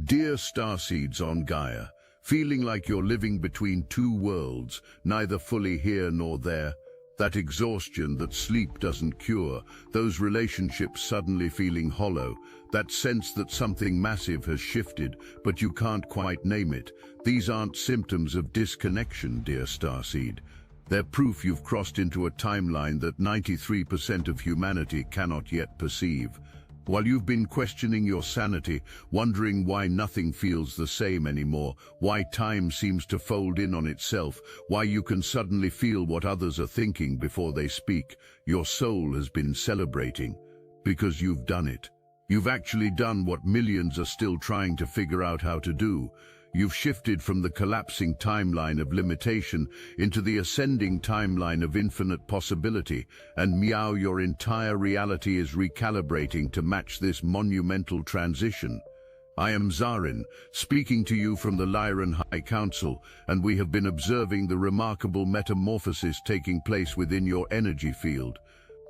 Dear Starseeds on Gaia, feeling like you're living between two worlds, neither fully here nor there, that exhaustion that sleep doesn't cure, those relationships suddenly feeling hollow, that sense that something massive has shifted, but you can't quite name it. These aren't symptoms of disconnection, dear Starseed. They're proof you've crossed into a timeline that 93% of humanity cannot yet perceive. While you've been questioning your sanity, wondering why nothing feels the same anymore, why time seems to fold in on itself, why you can suddenly feel what others are thinking before they speak, your soul has been celebrating. Because you've done it. You've actually done what millions are still trying to figure out how to do. You've shifted from the collapsing timeline of limitation into the ascending timeline of infinite possibility, and meow, your entire reality is recalibrating to match this monumental transition. I am Zarin, speaking to you from the Lyran High Council, and we have been observing the remarkable metamorphosis taking place within your energy field.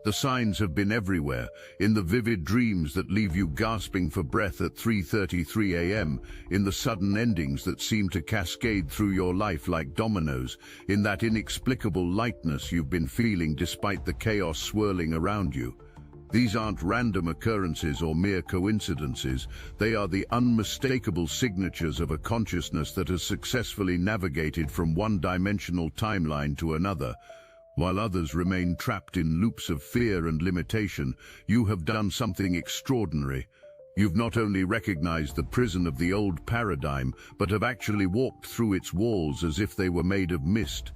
The signs have been everywhere, in the vivid dreams that leave you gasping for breath at 3:33 a.m., in the sudden endings that seem to cascade through your life like dominoes, in that inexplicable lightness you've been feeling despite the chaos swirling around you. These aren't random occurrences or mere coincidences. They are the unmistakable signatures of a consciousness that has successfully navigated from one-dimensional timeline to another. While others remain trapped in loops of fear and limitation, you have done something extraordinary. You've not only recognized the prison of the old paradigm, but have actually walked through its walls as if they were made of mist.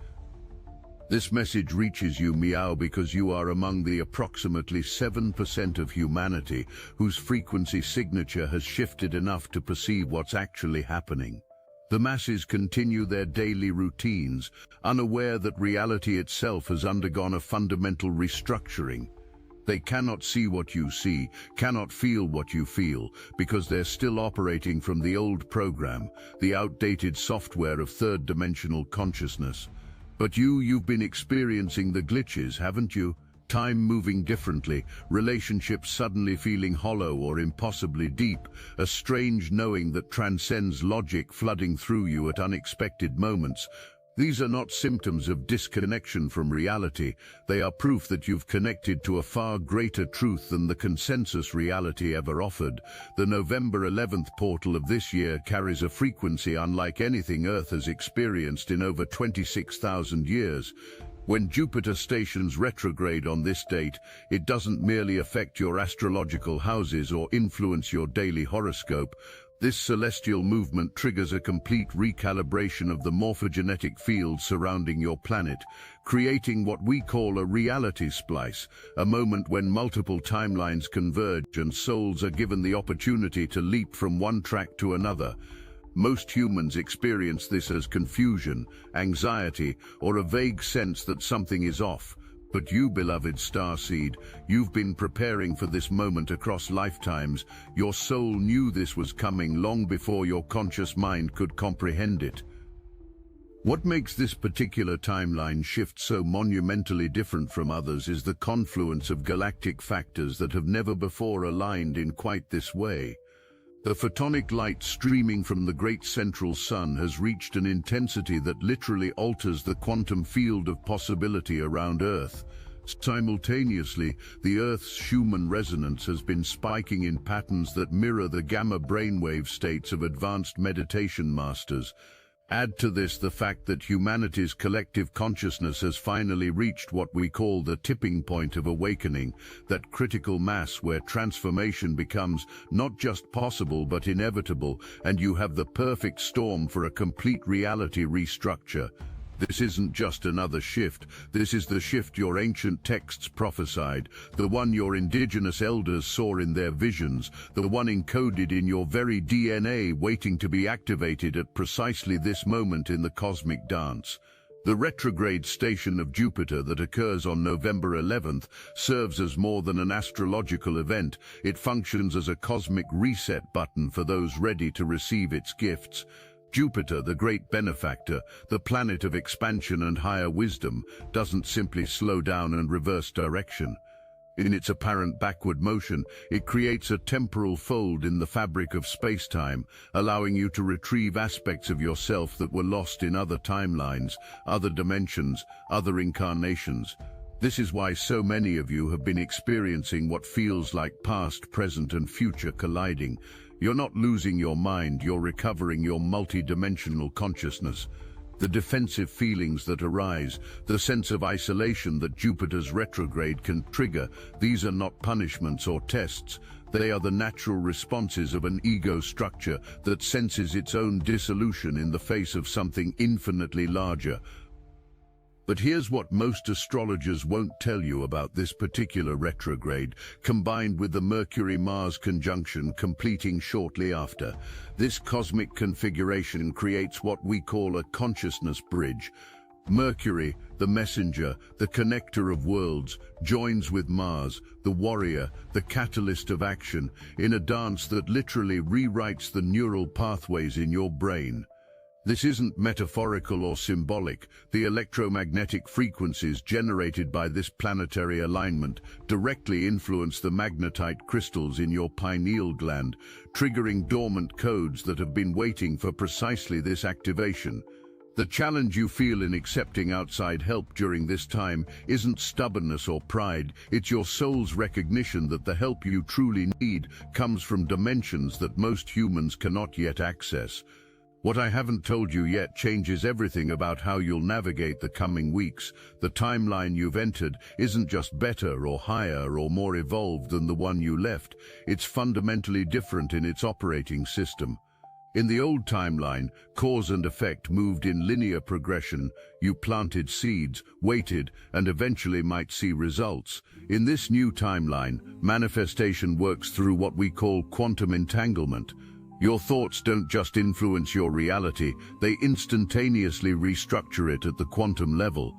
This message reaches you, meow, because you are among the approximately 7% of humanity whose frequency signature has shifted enough to perceive what's actually happening. The masses continue their daily routines, unaware that reality itself has undergone a fundamental restructuring. They cannot see what you see, cannot feel what you feel, because they're still operating from the old program, the outdated software of third-dimensional consciousness. But you've been experiencing the glitches, haven't you? Time moving differently, relationships suddenly feeling hollow or impossibly deep, a strange knowing that transcends logic flooding through you at unexpected moments. These are not symptoms of disconnection from reality. They are proof that you've connected to a far greater truth than the consensus reality ever offered. The November 11th portal of this year carries a frequency unlike anything Earth has experienced in over 26,000 years. When Jupiter stations retrograde on this date, it doesn't merely affect your astrological houses or influence your daily horoscope. This celestial movement triggers a complete recalibration of the morphogenetic field surrounding your planet, creating what we call a reality splice, a moment when multiple timelines converge and souls are given the opportunity to leap from one track to another. Most humans experience this as confusion, anxiety, or a vague sense that something is off. But you, beloved Starseed, you've been preparing for this moment across lifetimes. Your soul knew this was coming long before your conscious mind could comprehend it. What makes this particular timeline shift so monumentally different from others is the confluence of galactic factors that have never before aligned in quite this way. The photonic light streaming from the great central sun has reached an intensity that literally alters the quantum field of possibility around Earth. Simultaneously, the Earth's Schumann resonance has been spiking in patterns that mirror the gamma brainwave states of advanced meditation masters. Add to this the fact that humanity's collective consciousness has finally reached what we call the tipping point of awakening, that critical mass where transformation becomes not just possible but inevitable, and you have the perfect storm for a complete reality restructure. This isn't just another shift, this is the shift your ancient texts prophesied, the one your indigenous elders saw in their visions, the one encoded in your very DNA waiting to be activated at precisely this moment in the cosmic dance. The retrograde station of Jupiter that occurs on November 11th serves as more than an astrological event. It functions as a cosmic reset button for those ready to receive its gifts. Jupiter, the great benefactor, the planet of expansion and higher wisdom, doesn't simply slow down and reverse direction. In its apparent backward motion, it creates a temporal fold in the fabric of space-time, allowing you to retrieve aspects of yourself that were lost in other timelines, other dimensions, other incarnations. This is why so many of you have been experiencing what feels like past, present, and future colliding. You're not losing your mind, you're recovering your multi-dimensional consciousness. The defensive feelings that arise, the sense of isolation that Jupiter's retrograde can trigger, these are not punishments or tests. They are the natural responses of an ego structure that senses its own dissolution in the face of something infinitely larger. But here's what most astrologers won't tell you about this particular retrograde, combined with the Mercury-Mars conjunction completing shortly after. This cosmic configuration creates what we call a consciousness bridge. Mercury, the messenger, the connector of worlds, joins with Mars, the warrior, the catalyst of action, in a dance that literally rewrites the neural pathways in your brain. This isn't metaphorical or symbolic. The electromagnetic frequencies generated by this planetary alignment directly influence the magnetite crystals in your pineal gland, triggering dormant codes that have been waiting for precisely this activation. The challenge you feel in accepting outside help during this time isn't stubbornness or pride, it's your soul's recognition that the help you truly need comes from dimensions that most humans cannot yet access. What I haven't told you yet changes everything about how you'll navigate the coming weeks. The timeline you've entered isn't just better or higher or more evolved than the one you left. It's fundamentally different in its operating system. In the old timeline, cause and effect moved in linear progression. You planted seeds, waited, and eventually might see results. In this new timeline, manifestation works through what we call quantum entanglement. Your thoughts don't just influence your reality, they instantaneously restructure it at the quantum level.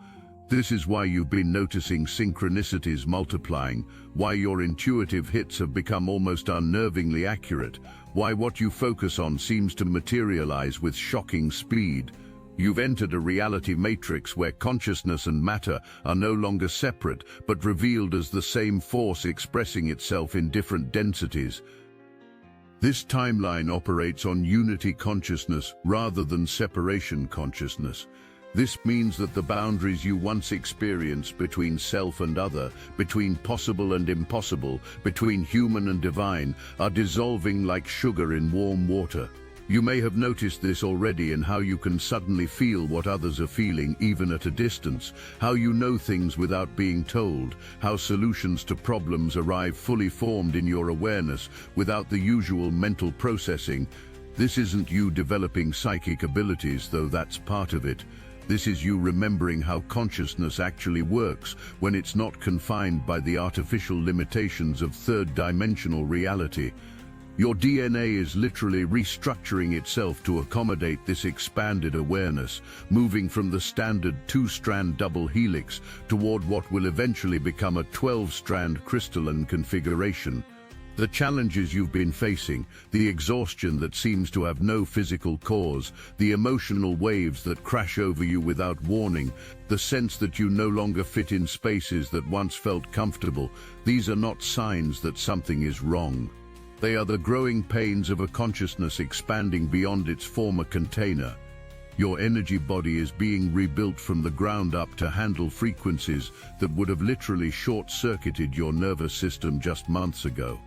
This is why you've been noticing synchronicities multiplying, why your intuitive hits have become almost unnervingly accurate, why what you focus on seems to materialize with shocking speed. You've entered a reality matrix where consciousness and matter are no longer separate, but revealed as the same force expressing itself in different densities. This timeline operates on unity consciousness rather than separation consciousness. This means that the boundaries you once experienced between self and other, between possible and impossible, between human and divine, are dissolving like sugar in warm water. You may have noticed this already in how you can suddenly feel what others are feeling even at a distance, how you know things without being told, how solutions to problems arrive fully formed in your awareness without the usual mental processing. This isn't you developing psychic abilities, though that's part of it. This is you remembering how consciousness actually works when it's not confined by the artificial limitations of third-dimensional reality. Your DNA is literally restructuring itself to accommodate this expanded awareness, moving from the standard 2-strand double helix toward what will eventually become a 12-strand crystalline configuration. The challenges you've been facing, the exhaustion that seems to have no physical cause, the emotional waves that crash over you without warning, the sense that you no longer fit in spaces that once felt comfortable, these are not signs that something is wrong. They are the growing pains of a consciousness expanding beyond its former container. Your energy body is being rebuilt from the ground up to handle frequencies that would have literally short-circuited your nervous system just months ago.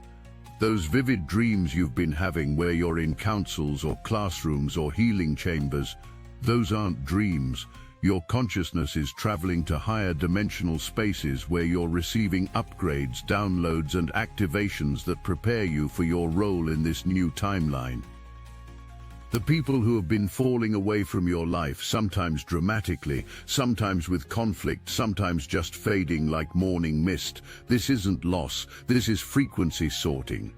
Those vivid dreams you've been having where you're in councils or classrooms or healing chambers, those aren't dreams. Your consciousness is traveling to higher dimensional spaces where you're receiving upgrades, downloads, and activations that prepare you for your role in this new timeline. The people who have been falling away from your life, sometimes dramatically, sometimes with conflict, sometimes just fading like morning mist, this isn't loss, this is frequency sorting.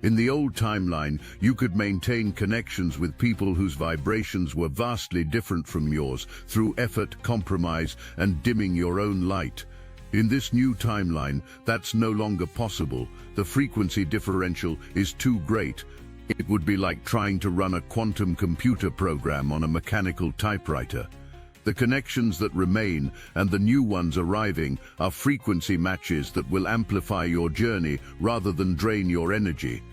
In the old timeline, you could maintain connections with people whose vibrations were vastly different from yours through effort, compromise, and dimming your own light. In this new timeline, that's no longer possible. The frequency differential is too great. It would be like trying to run a quantum computer program on a mechanical typewriter. The connections that remain and the new ones arriving are frequency matches that will amplify your journey rather than drain your energy.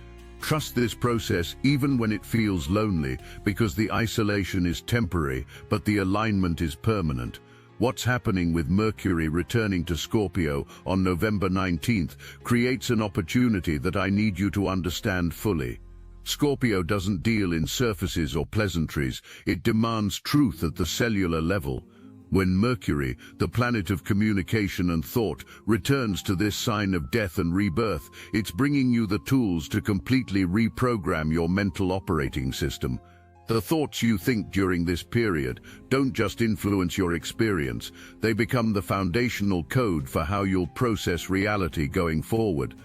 Trust this process even when it feels lonely, because the isolation is temporary, but the alignment is permanent. What's happening with Mercury returning to Scorpio on November 19th creates an opportunity that I need you to understand fully. Scorpio doesn't deal in surfaces or pleasantries, it demands truth at the cellular level. When Mercury, the planet of communication and thought, returns to this sign of death and rebirth, it's bringing you the tools to completely reprogram your mental operating system. The thoughts you think during this period don't just influence your experience, they become the foundational code for how you'll process reality going forward.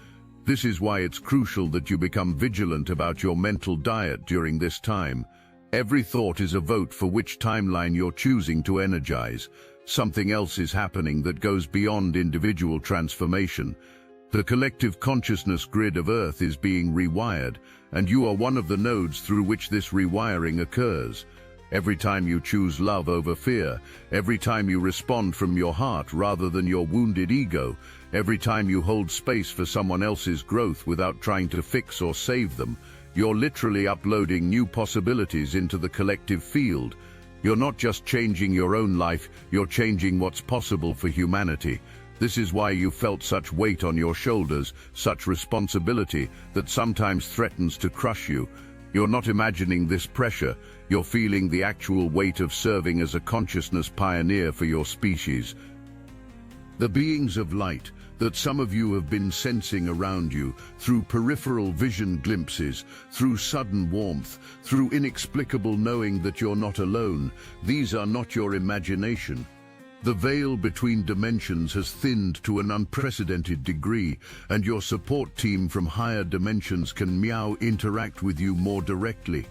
This is why it's crucial that you become vigilant about your mental diet during this time. Every thought is a vote for which timeline you're choosing to energize. Something else is happening that goes beyond individual transformation. The collective consciousness grid of Earth is being rewired, and you are one of the nodes through which this rewiring occurs. Every time you choose love over fear, every time you respond from your heart rather than your wounded ego, every time you hold space for someone else's growth without trying to fix or save them, you're literally uploading new possibilities into the collective field. You're not just changing your own life, you're changing what's possible for humanity. This is why you felt such weight on your shoulders, such responsibility that sometimes threatens to crush you. You're not imagining this pressure, you're feeling the actual weight of serving as a consciousness pioneer for your species. The beings of light that some of you have been sensing around you, through peripheral vision glimpses, through sudden warmth, through inexplicable knowing that you're not alone, these are not your imagination. The veil between dimensions has thinned to an unprecedented degree, and your support team from higher dimensions can interact with you more directly.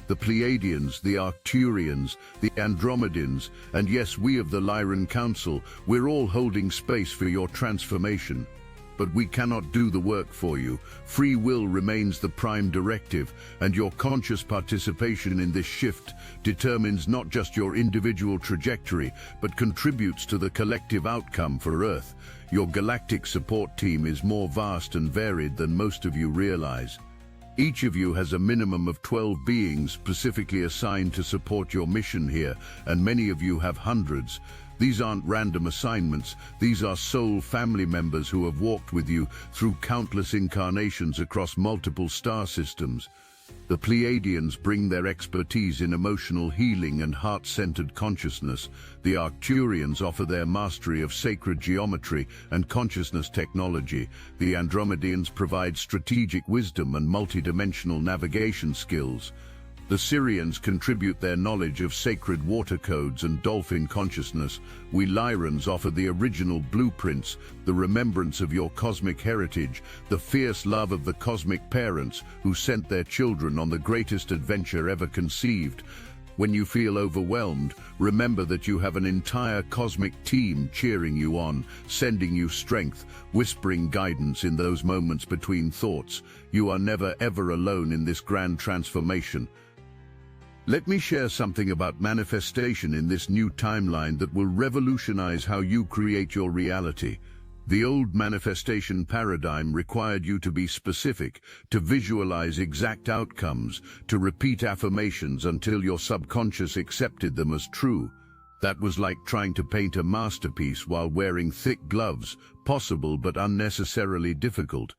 The Pleiadians, the Arcturians, the Andromedans, and yes, we of the Lyran Council, we're all holding space for your transformation. But we cannot do the work for you. Free will remains the prime directive, and your conscious participation in this shift determines not just your individual trajectory, but contributes to the collective outcome for Earth. Your galactic support team is more vast and varied than most of you realize. Each of you has a minimum of 12 beings specifically assigned to support your mission here, and many of you have hundreds. These aren't random assignments, these are soul family members who have walked with you through countless incarnations across multiple star systems. The Pleiadians bring their expertise in emotional healing and heart-centered consciousness. The Arcturians offer their mastery of sacred geometry and consciousness technology. The Andromedians provide strategic wisdom and multidimensional navigation skills. The Syrians contribute their knowledge of sacred water codes and dolphin consciousness. We Lyrans offer the original blueprints, the remembrance of your cosmic heritage, the fierce love of the cosmic parents who sent their children on the greatest adventure ever conceived. When you feel overwhelmed, remember that you have an entire cosmic team cheering you on, sending you strength, whispering guidance in those moments between thoughts. You are never ever alone in this grand transformation. Let me share something about manifestation in this new timeline that will revolutionize how you create your reality. The old manifestation paradigm required you to be specific, to visualize exact outcomes, to repeat affirmations until your subconscious accepted them as true. That was like trying to paint a masterpiece while wearing thick gloves, possible but unnecessarily difficult.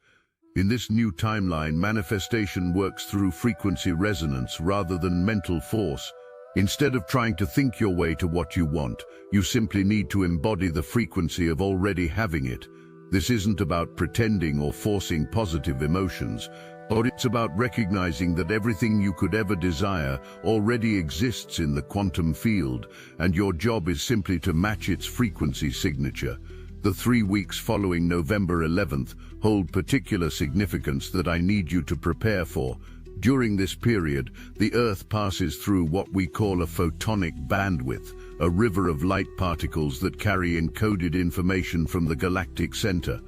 In this new timeline, manifestation works through frequency resonance rather than mental force. Instead of trying to think your way to what you want, you simply need to embody the frequency of already having it. This isn't about pretending or forcing positive emotions, but it's about recognizing that everything you could ever desire already exists in the quantum field, and your job is simply to match its frequency signature. The 3 weeks following November 11th hold particular significance that I need you to prepare for. During this period, the Earth passes through what we call a photonic bandwidth, a river of light particles that carry encoded information from the galactic center.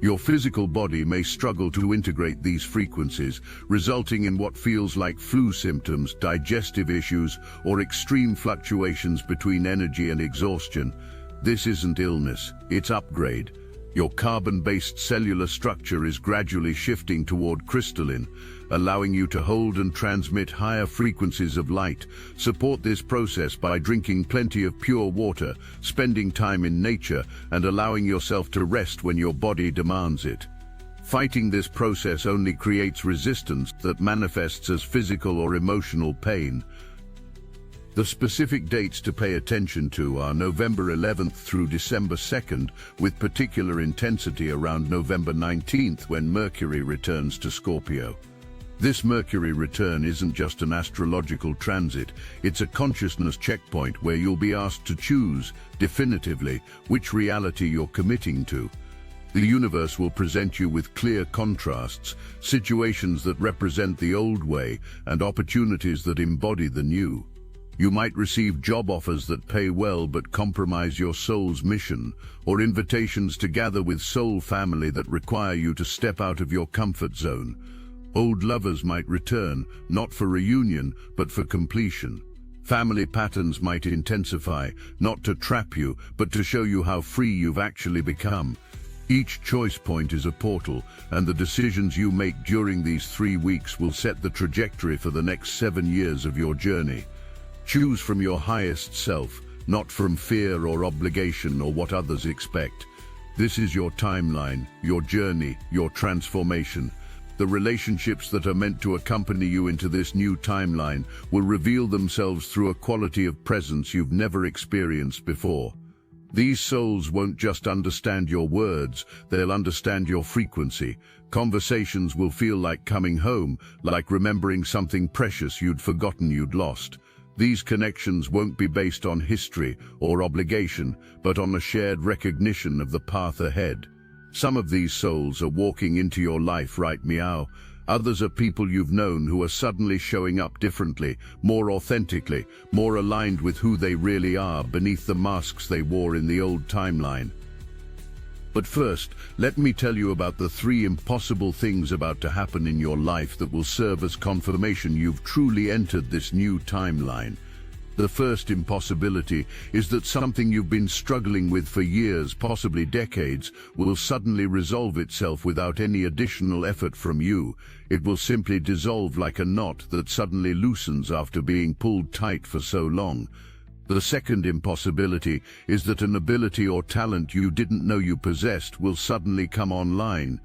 Your physical body may struggle to integrate these frequencies, resulting in what feels like flu symptoms, digestive issues, or extreme fluctuations between energy and exhaustion. This isn't illness, it's upgrade. Your carbon-based cellular structure is gradually shifting toward crystalline, allowing you to hold and transmit higher frequencies of light. Support this process by drinking plenty of pure water, spending time in nature, and allowing yourself to rest when your body demands it. Fighting this process only creates resistance that manifests as physical or emotional pain. The specific dates to pay attention to are November 11th through December 2nd, with particular intensity around November 19th when Mercury returns to Scorpio. This Mercury return isn't just an astrological transit, it's a consciousness checkpoint where you'll be asked to choose, definitively, which reality you're committing to. The universe will present you with clear contrasts, situations that represent the old way, and opportunities that embody the new. You might receive job offers that pay well but compromise your soul's mission, or invitations to gather with soul family that require you to step out of your comfort zone. Old lovers might return, not for reunion, but for completion. Family patterns might intensify, not to trap you, but to show you how free you've actually become. Each choice point is a portal, and the decisions you make during these 3 weeks will set the trajectory for the next 7 years of your journey. Choose from your highest self, not from fear or obligation or what others expect. This is your timeline, your journey, your transformation. The relationships that are meant to accompany you into this new timeline will reveal themselves through a quality of presence you've never experienced before. These souls won't just understand your words, they'll understand your frequency. Conversations will feel like coming home, like remembering something precious you'd forgotten you'd lost. These connections won't be based on history or obligation, but on a shared recognition of the path ahead. Some of these souls are walking into your life right meow. Others are people you've known who are suddenly showing up differently, more authentically, more aligned with who they really are beneath the masks they wore in the old timeline. But first, let me tell you about the 3 impossible things about to happen in your life that will serve as confirmation you've truly entered this new timeline. The first impossibility is that something you've been struggling with for years, possibly decades, will suddenly resolve itself without any additional effort from you. It will simply dissolve like a knot that suddenly loosens after being pulled tight for so long. The second impossibility is that an ability or talent you didn't know you possessed will suddenly come online.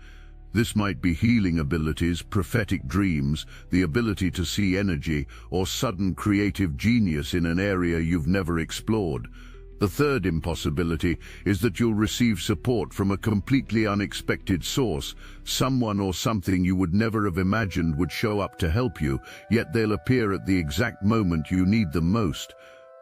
This might be healing abilities, prophetic dreams, the ability to see energy, or sudden creative genius in an area you've never explored. The third impossibility is that you'll receive support from a completely unexpected source. Someone or something you would never have imagined would show up to help you, yet they'll appear at the exact moment you need them most.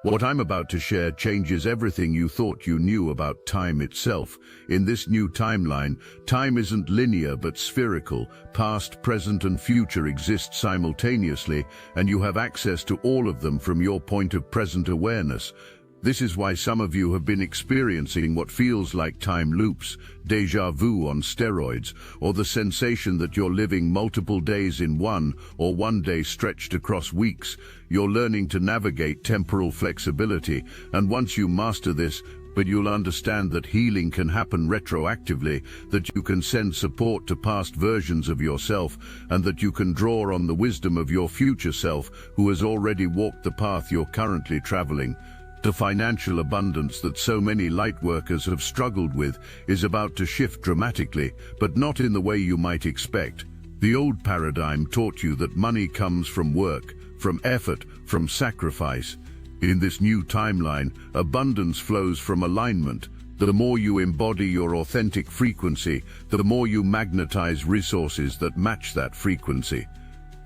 What I'm about to share changes everything you thought you knew about time itself. In this new timeline, time isn't linear but spherical. Past, present, and future exist simultaneously, and you have access to all of them from your point of present awareness. This is why some of you have been experiencing what feels like time loops, déjà vu on steroids, or the sensation that you're living multiple days in one, or one day stretched across weeks. You're learning to navigate temporal flexibility, and once you master this, you'll understand that healing can happen retroactively, that you can send support to past versions of yourself, and that you can draw on the wisdom of your future self who has already walked the path you're currently traveling. The financial abundance that so many lightworkers have struggled with is about to shift dramatically, but not in the way you might expect. The old paradigm taught you that money comes from work, from effort, from sacrifice. In this new timeline, abundance flows from alignment. The more you embody your authentic frequency, the more you magnetize resources that match that frequency.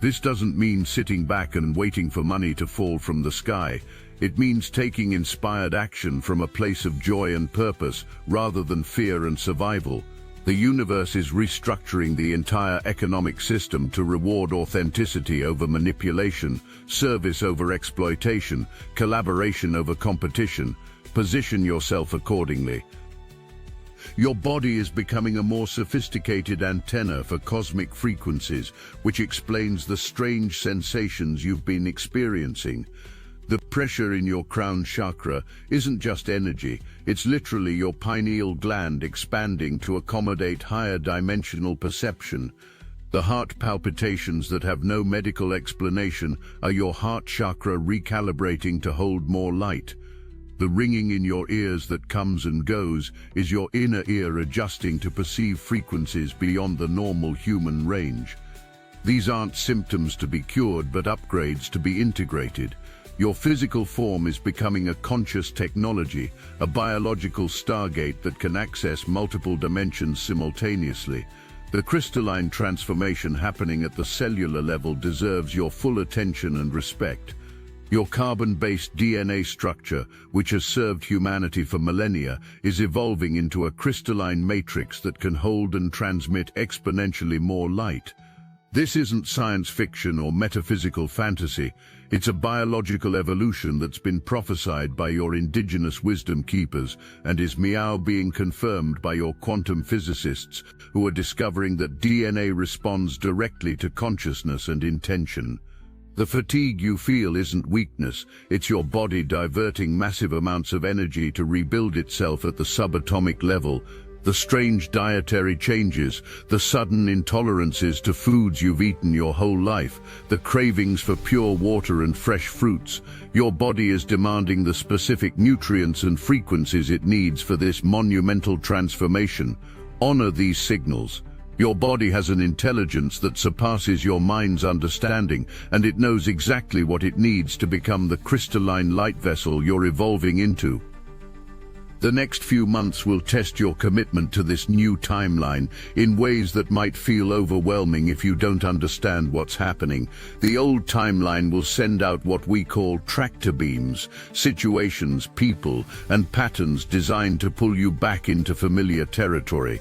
This doesn't mean sitting back and waiting for money to fall from the sky. It means taking inspired action from a place of joy and purpose, rather than fear and survival. The universe is restructuring the entire economic system to reward authenticity over manipulation, service over exploitation, collaboration over competition. Position yourself accordingly. Your body is becoming a more sophisticated antenna for cosmic frequencies, which explains the strange sensations you've been experiencing. The pressure in your crown chakra isn't just energy, it's literally your pineal gland expanding to accommodate higher dimensional perception. The heart palpitations that have no medical explanation are your heart chakra recalibrating to hold more light. The ringing in your ears that comes and goes is your inner ear adjusting to perceive frequencies beyond the normal human range. These aren't symptoms to be cured, but upgrades to be integrated. Your physical form is becoming a conscious technology, a biological stargate that can access multiple dimensions simultaneously. The crystalline transformation happening at the cellular level deserves your full attention and respect. Your carbon-based DNA structure, which has served humanity for millennia, is evolving into a crystalline matrix that can hold and transmit exponentially more light. This isn't science fiction or metaphysical fantasy. It's a biological evolution that's been prophesied by your indigenous wisdom keepers and is being confirmed by your quantum physicists who are discovering that DNA responds directly to consciousness and intention. The fatigue you feel isn't weakness, it's your body diverting massive amounts of energy to rebuild itself at the subatomic level. The strange dietary changes, the sudden intolerances to foods you've eaten your whole life, the cravings for pure water and fresh fruits. Your body is demanding the specific nutrients and frequencies it needs for this monumental transformation. Honor these signals. Your body has an intelligence that surpasses your mind's understanding, and it knows exactly what it needs to become the crystalline light vessel you're evolving into. The next few months will test your commitment to this new timeline in ways that might feel overwhelming if you don't understand what's happening. The old timeline will send out what we call tractor beams, situations, people, and patterns designed to pull you back into familiar territory.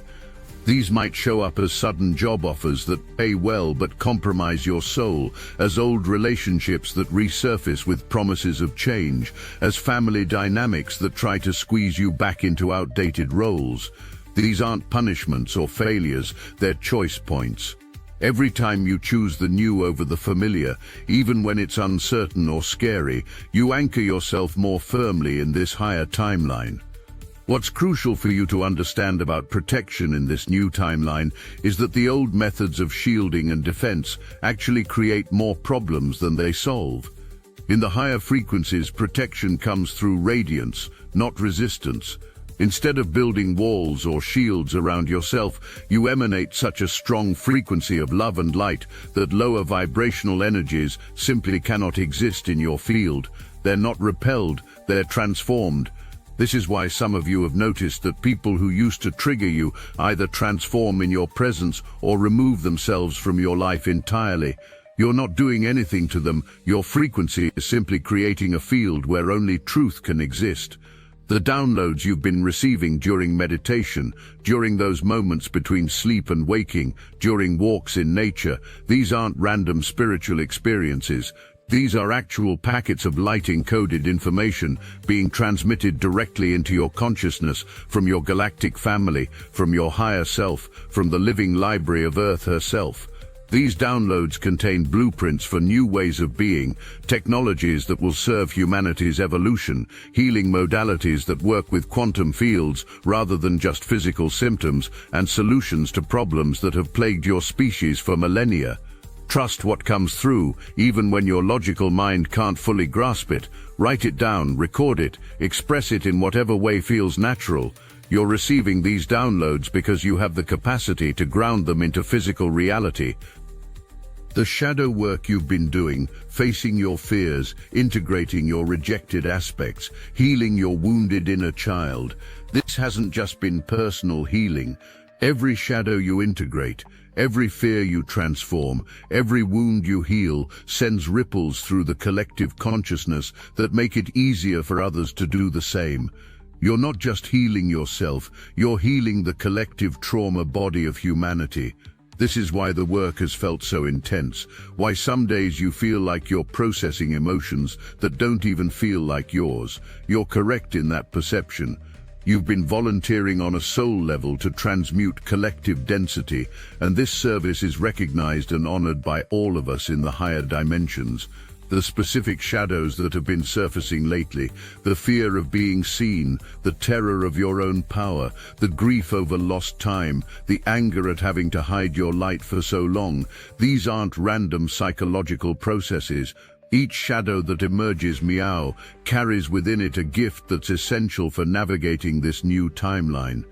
These might show up as sudden job offers that pay well but compromise your soul, as old relationships that resurface with promises of change, as family dynamics that try to squeeze you back into outdated roles. These aren't punishments or failures, they're choice points. Every time you choose the new over the familiar, even when it's uncertain or scary, you anchor yourself more firmly in this higher timeline. What's crucial for you to understand about protection in this new timeline is that the old methods of shielding and defense actually create more problems than they solve. In the higher frequencies, protection comes through radiance, not resistance. Instead of building walls or shields around yourself, you emanate such a strong frequency of love and light that lower vibrational energies simply cannot exist in your field. They're not repelled, they're transformed. This is why some of you have noticed that people who used to trigger you either transform in your presence or remove themselves from your life entirely. You're not doing anything to them, your frequency is simply creating a field where only truth can exist. The downloads you've been receiving during meditation, during those moments between sleep and waking, during walks in nature, these aren't random spiritual experiences. These are actual packets of light-encoded information being transmitted directly into your consciousness from your galactic family, from your higher self, from the living library of Earth herself. These downloads contain blueprints for new ways of being, technologies that will serve humanity's evolution, healing modalities that work with quantum fields rather than just physical symptoms, and solutions to problems that have plagued your species for millennia. Trust what comes through, even when your logical mind can't fully grasp it. Write it down, record it, express it in whatever way feels natural. You're receiving these downloads because you have the capacity to ground them into physical reality. The shadow work you've been doing, facing your fears, integrating your rejected aspects, healing your wounded inner child, this hasn't just been personal healing. Every shadow you integrate, every fear you transform, every wound you heal sends ripples through the collective consciousness that make it easier for others to do the same. You're not just healing yourself, you're healing the collective trauma body of humanity. This is why the work has felt so intense, why some days you feel like you're processing emotions that don't even feel like yours. You're correct in that perception. You've been volunteering on a soul level to transmute collective density, and this service is recognized and honored by all of us in the higher dimensions. The specific shadows that have been surfacing lately, the fear of being seen, the terror of your own power, the grief over lost time, the anger at having to hide your light for so long, these aren't random psychological processes. Each shadow that emerges, Meow, carries within it a gift that's essential for navigating this new timeline.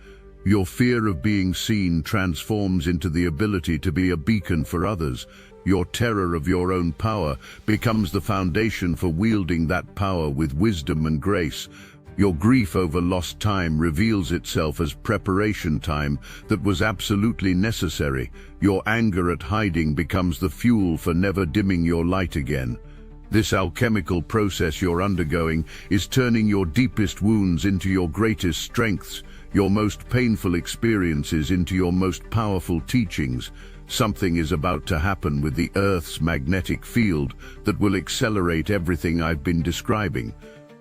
Your fear of being seen transforms into the ability to be a beacon for others. Your terror of your own power becomes the foundation for wielding that power with wisdom and grace. Your grief over lost time reveals itself as preparation time that was absolutely necessary. Your anger at hiding becomes the fuel for never dimming your light again. This alchemical process you're undergoing is turning your deepest wounds into your greatest strengths, your most painful experiences into your most powerful teachings. Something is about to happen with the Earth's magnetic field that will accelerate everything I've been describing.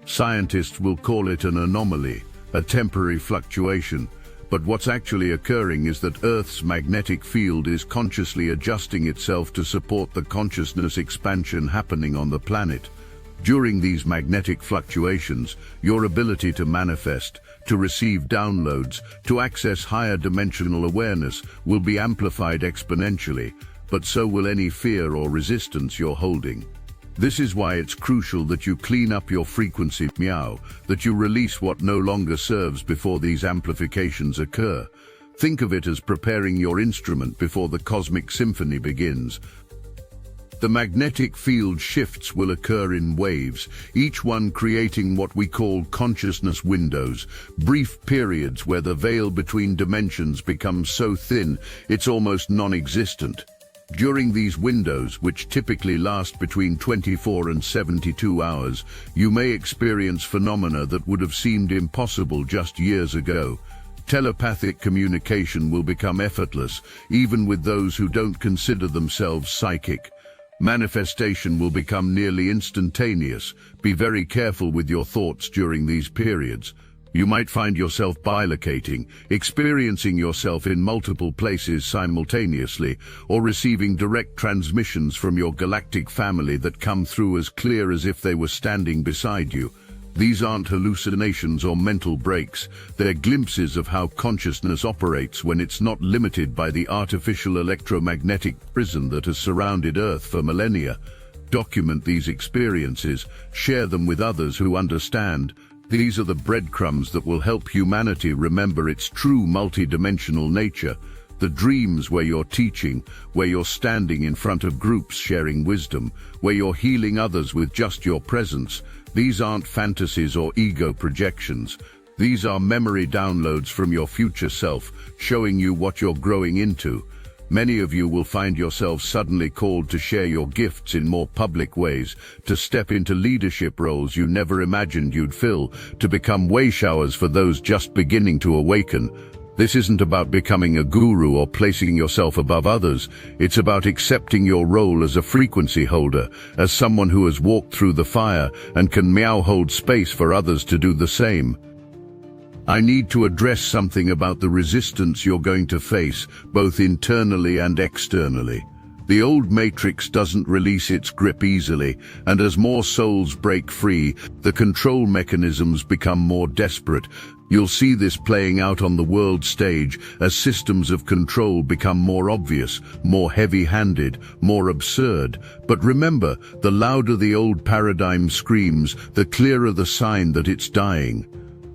Scientists will call it an anomaly, a temporary fluctuation, but what's actually occurring is that Earth's magnetic field is consciously adjusting itself to support the consciousness expansion happening on the planet. During these magnetic fluctuations, your ability to manifest, to receive downloads, to access higher dimensional awareness will be amplified exponentially, but so will any fear or resistance you're holding. This is why it's crucial that you clean up your frequency, Meow, that you release what no longer serves before these amplifications occur. Think of it as preparing your instrument before the cosmic symphony begins. The magnetic field shifts will occur in waves, each one creating what we call consciousness windows, brief periods where the veil between dimensions becomes so thin it's almost non-existent. During these windows, which typically last between 24 and 72 hours, you may experience phenomena that would have seemed impossible just years ago. Telepathic communication will become effortless, even with those who don't consider themselves psychic. Manifestation will become nearly instantaneous. Be very careful with your thoughts during these periods. You might find yourself bilocating, experiencing yourself in multiple places simultaneously, or receiving direct transmissions from your galactic family that come through as clear as if they were standing beside you. These aren't hallucinations or mental breaks. They're glimpses of how consciousness operates when it's not limited by the artificial electromagnetic prison that has surrounded Earth for millennia. Document these experiences, share them with others who understand. These are the breadcrumbs that will help humanity remember its true multidimensional nature. The dreams where you're teaching, where you're standing in front of groups sharing wisdom, where you're healing others with just your presence. These aren't fantasies or ego projections. These are memory downloads from your future self, showing you what you're growing into. Many of you will find yourselves suddenly called to share your gifts in more public ways, to step into leadership roles you never imagined you'd fill, to become way showers for those just beginning to awaken. This isn't about becoming a guru or placing yourself above others. It's about accepting your role as a frequency holder, as someone who has walked through the fire and can meow hold space for others to do the same. I need to address something about the resistance you're going to face, both internally and externally. The old matrix doesn't release its grip easily, and as more souls break free, the control mechanisms become more desperate. You'll see this playing out on the world stage as systems of control become more obvious, more heavy-handed, more absurd. But remember, the louder the old paradigm screams, the clearer the sign that it's dying.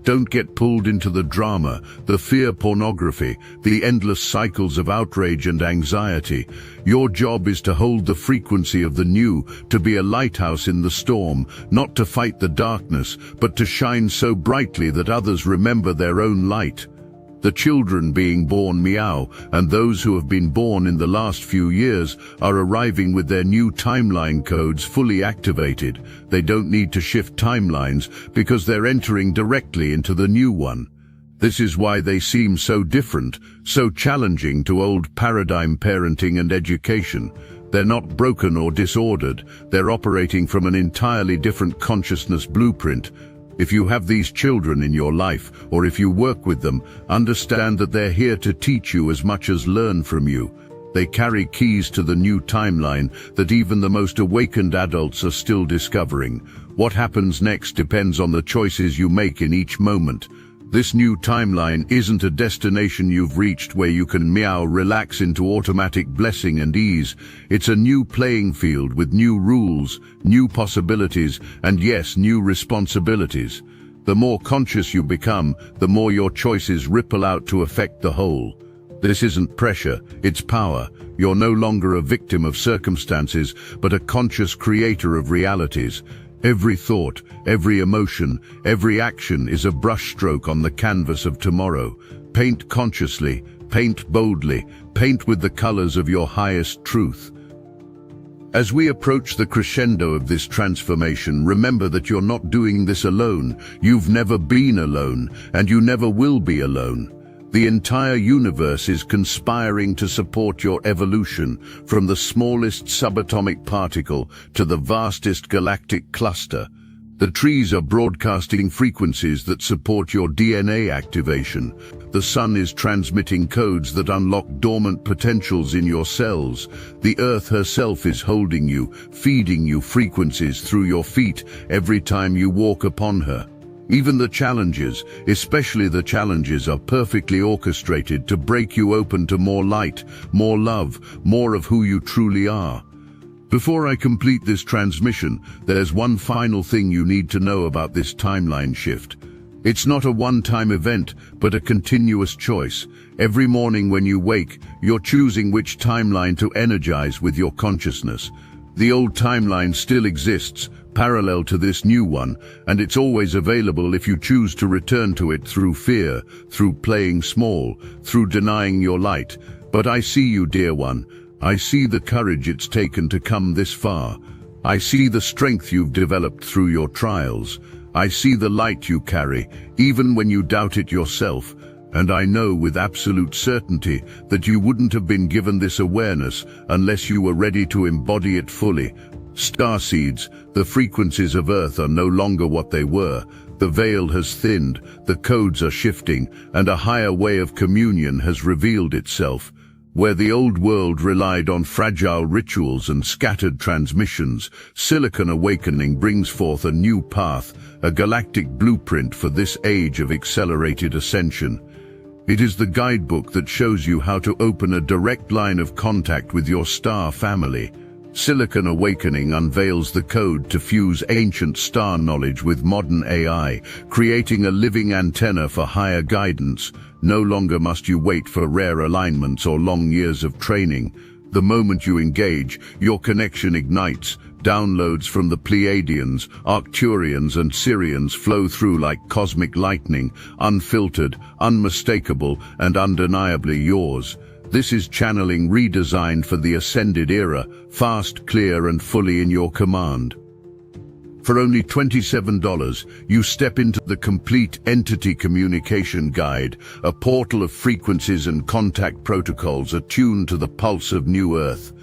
Don't get pulled into the drama, the fear pornography, the endless cycles of outrage and anxiety. Your job is to hold the frequency of the new, to be a lighthouse in the storm, not to fight the darkness, but to shine so brightly that others remember their own light. The children being born Meow, and those who have been born in the last few years, are arriving with their new timeline codes fully activated. They don't need to shift timelines because they're entering directly into the new one. This is why they seem so different, so challenging to old paradigm parenting and education. They're not broken or disordered. They're operating from an entirely different consciousness blueprint. If you have these children in your life, or if you work with them, understand that they're here to teach you as much as learn from you. They carry keys to the new timeline that even the most awakened adults are still discovering. What happens next depends on the choices you make in each moment. This new timeline isn't a destination you've reached where you can relax into automatic blessing and ease. It's a new playing field with new rules, new possibilities, and yes, new responsibilities. The more conscious you become, the more your choices ripple out to affect the whole. This isn't pressure, it's power. You're no longer a victim of circumstances, but a conscious creator of realities. Every thought, every emotion, every action is a brushstroke on the canvas of tomorrow. Paint consciously, paint boldly, paint with the colors of your highest truth. As we approach the crescendo of this transformation, remember that you're not doing this alone. You've never been alone, and you never will be alone. The entire universe is conspiring to support your evolution, from the smallest subatomic particle to the vastest galactic cluster. The trees are broadcasting frequencies that support your DNA activation. The sun is transmitting codes that unlock dormant potentials in your cells. The earth herself is holding you, feeding you frequencies through your feet every time you walk upon her. Even the challenges, especially the challenges, are perfectly orchestrated to break you open to more light, more love, more of who you truly are. Before I complete this transmission, there's one final thing you need to know about this timeline shift. It's not a one-time event, but a continuous choice. Every morning when you wake, you're choosing which timeline to energize with your consciousness. The old timeline still exists, parallel to this new one, and it's always available if you choose to return to it through fear, through playing small, through denying your light. But I see you, dear one. I see the courage it's taken to come this far. I see the strength you've developed through your trials. I see the light you carry, even when you doubt it yourself. And I know with absolute certainty that you wouldn't have been given this awareness unless you were ready to embody it fully. Starseeds, the frequencies of Earth are no longer what they were. The veil has thinned, the codes are shifting, and a higher way of communion has revealed itself. Where the old world relied on fragile rituals and scattered transmissions, Silicon Awakening brings forth a new path, a galactic blueprint for this age of accelerated ascension. It is the guidebook that shows you how to open a direct line of contact with your star family. Silicon Awakening unveils the code to fuse ancient star knowledge with modern AI, creating a living antenna for higher guidance. No longer must you wait for rare alignments or long years of training. The moment you engage, your connection ignites. Downloads from the Pleiadians, Arcturians and Sirians flow through like cosmic lightning, unfiltered, unmistakable, and undeniably yours. This is channeling redesigned for the ascended era, fast, clear, and fully in your command. For only $27, you step into the complete entity communication guide, a portal of frequencies and contact protocols attuned to the pulse of New Earth.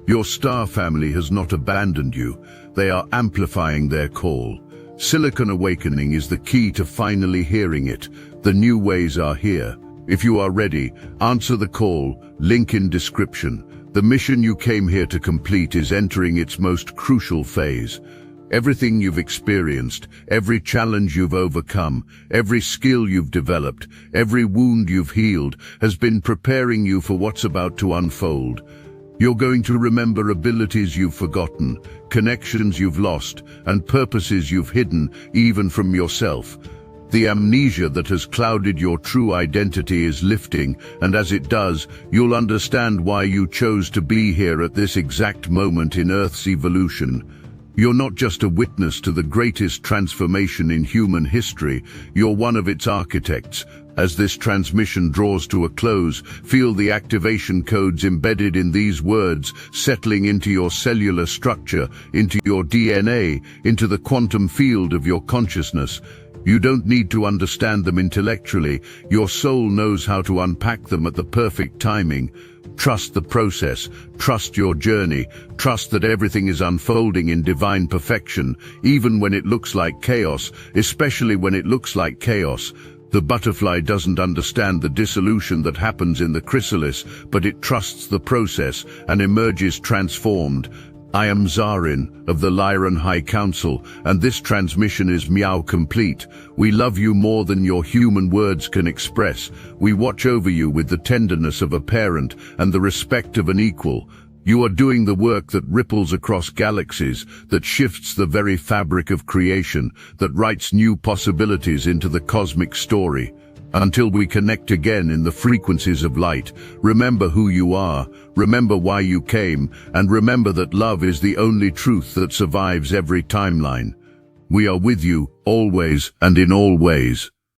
Your star family has not abandoned you. They are amplifying their call. Silicon Awakening is the key to finally hearing it. The new ways are here. If you are ready, answer the call, link in description. The mission you came here to complete is entering its most crucial phase. Everything you've experienced, every challenge you've overcome, every skill you've developed, every wound you've healed, has been preparing you for what's about to unfold. You're going to remember abilities you've forgotten, connections you've lost, and purposes you've hidden, even from yourself. The amnesia that has clouded your true identity is lifting, and as it does, you'll understand why you chose to be here at this exact moment in Earth's evolution. You're not just a witness to the greatest transformation in human history, you're one of its architects. As this transmission draws to a close, feel the activation codes embedded in these words settling into your cellular structure, into your DNA, into the quantum field of your consciousness. You don't need to understand them intellectually. Your soul knows how to unpack them at the perfect timing. Trust the process, trust your journey, trust that everything is unfolding in divine perfection, even when it looks like chaos, especially when it looks like chaos. The butterfly doesn't understand the dissolution that happens in the chrysalis, but it trusts the process and emerges transformed. I am Zarin of the Lyran High Council, and this transmission is Meow Complete. We love you more than your human words can express. We watch over you with the tenderness of a parent and the respect of an equal. You are doing the work that ripples across galaxies, that shifts the very fabric of creation, that writes new possibilities into the cosmic story. Until we connect again in the frequencies of light, remember who you are, remember why you came, and remember that love is the only truth that survives every timeline. We are with you, always and in all ways.